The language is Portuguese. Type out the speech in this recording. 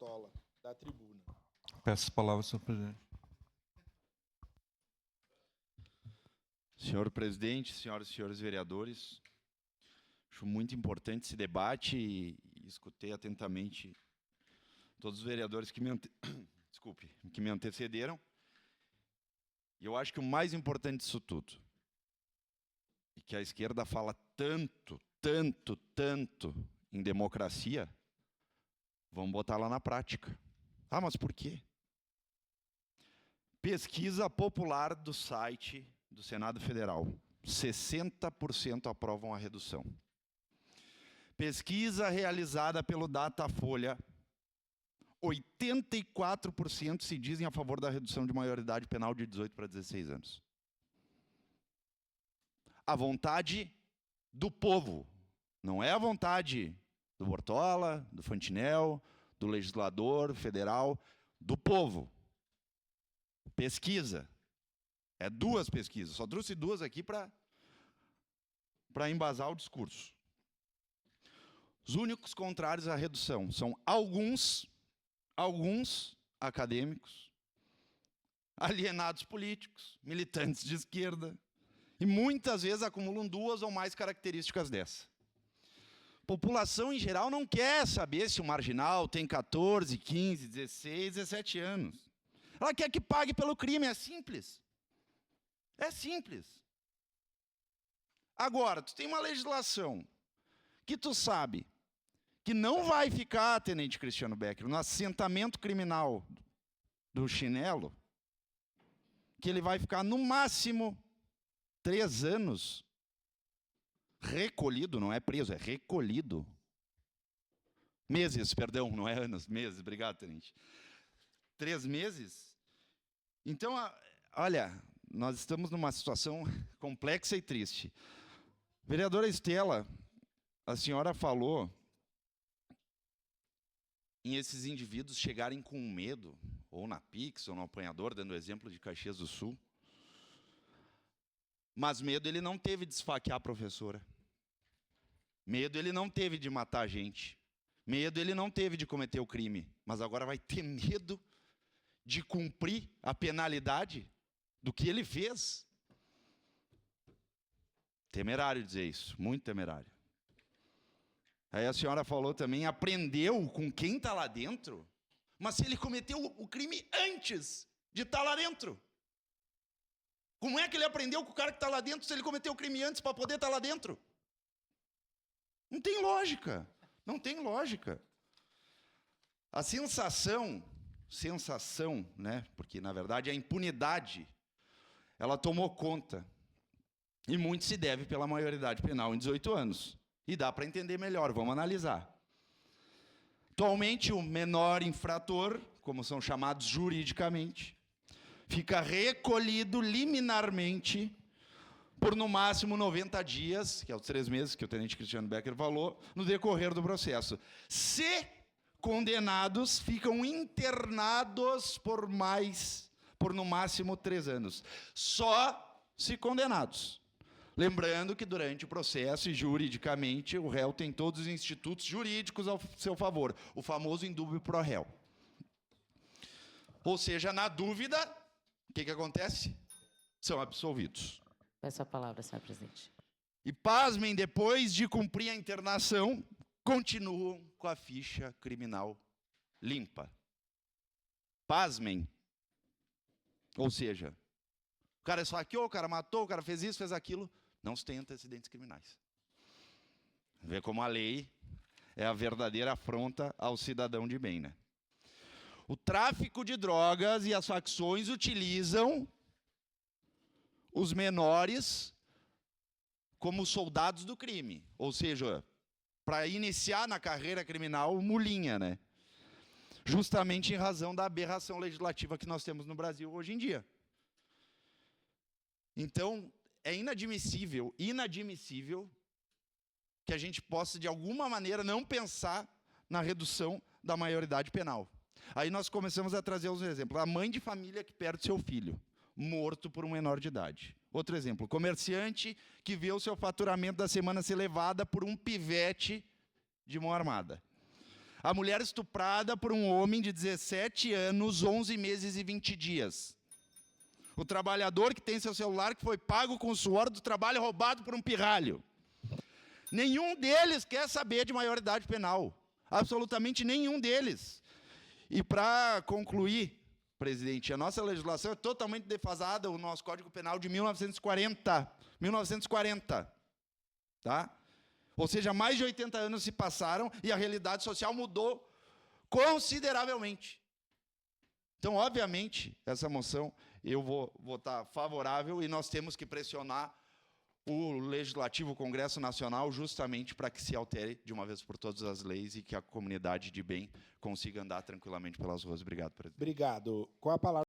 Bortola, da tribuna. Peço as palavras, senhor presidente. Senhor presidente, senhoras e senhores vereadores, acho muito importante esse debate e escutei atentamente todos os vereadores que me antecederam. E eu acho que o mais importante disso tudo, e que a esquerda fala tanto em democracia, vamos botar lá na prática. Ah, mas por quê? Pesquisa popular do site do Senado Federal. 60% aprovam a redução. Pesquisa realizada pelo Datafolha. 84% se dizem a favor da redução de maioridade penal de 18 para 16 anos. A vontade do povo. Não é a vontade do Bortola, do Fantinel, do legislador federal, do povo. Pesquisa. É 2 pesquisas. Só trouxe 2 aqui para embasar o discurso. Os únicos contrários à redução são alguns acadêmicos, alienados políticos, militantes de esquerda, e muitas vezes acumulam 2 ou mais características dessa. A população em geral não quer saber se o marginal tem 14, 15, 16, 17 anos. Ela quer que pague pelo crime, é simples. É simples. Agora, tu tem uma legislação que tu sabe que não vai ficar, tenente Cristiano Becker, no assentamento criminal do chinelo, que ele vai ficar no máximo 3 anos recolhido, não é preso, é recolhido. Meses, perdão, não é anos, meses, obrigado, tenente. 3 meses. Então, olha, nós estamos numa situação complexa e triste. Vereadora Estela, a senhora falou em esses indivíduos chegarem com medo, ou na Pix, ou no apanhador, dando o exemplo de Caxias do Sul. Mas medo ele não teve de esfaquear a professora. Medo ele não teve de matar a gente. Medo ele não teve de cometer o crime. Mas agora vai ter medo de cumprir a penalidade do que ele fez. Temerário dizer isso, muito temerário. Aí a senhora falou também, aprendeu com quem está lá dentro, mas se ele cometeu o crime antes de estar lá dentro. Como é que ele aprendeu com o cara que está lá dentro se ele cometeu o crime antes para poder estar lá dentro? Não tem lógica, não tem lógica. A sensação, né, porque na verdade a impunidade, ela tomou conta. E muito se deve pela maioridade penal em 18 anos. E dá para entender melhor, vamos analisar. Atualmente, o menor infrator, como são chamados juridicamente, fica recolhido liminarmente por no máximo 90 dias, que é os 3 meses que o tenente Cristiano Becker falou, no decorrer do processo. Se condenados, ficam internados por no máximo 3 anos. Só se condenados. Lembrando que durante o processo e juridicamente o réu tem todos os institutos jurídicos ao seu favor, o famoso indúbio pro réu. Ou seja, na dúvida, o que acontece? São absolvidos. Peço a palavra, senhor presidente. E pasmem, depois de cumprir a internação, continuam com a ficha criminal limpa. Pasmem. Ou seja, o cara esfaqueou, o cara matou, o cara fez isso, fez aquilo. Não se tem antecedentes criminais. Vê como a lei é a verdadeira afronta ao cidadão de bem, né? O tráfico de drogas e as facções utilizam os menores como soldados do crime. Ou seja, para iniciar na carreira criminal, mulinha, né? Justamente em razão da aberração legislativa que nós temos no Brasil hoje em dia. Então, é inadmissível que a gente possa, de alguma maneira, não pensar na redução da maioridade penal. Aí nós começamos a trazer os exemplos. A mãe de família que perde seu filho, morto por um menor de idade. Outro exemplo, comerciante que vê o seu faturamento da semana ser levada por um pivete de mão armada. A mulher estuprada por um homem de 17 anos, 11 meses e 20 dias. O trabalhador que tem seu celular que foi pago com o suor do trabalho roubado por um pirralho. Nenhum deles quer saber de maioridade penal. Absolutamente nenhum deles. E para concluir, presidente, a nossa legislação é totalmente defasada, o nosso Código Penal de 1940. 1940. Tá? Ou seja, mais de 80 anos se passaram e a realidade social mudou consideravelmente. Então, obviamente, essa moção eu vou votar favorável e nós temos que pressionar o Legislativo, o Congresso Nacional, justamente para que se altere de uma vez por todas as leis e que a comunidade de bem consiga andar tranquilamente pelas ruas. Obrigado, presidente. Obrigado. Com a palavra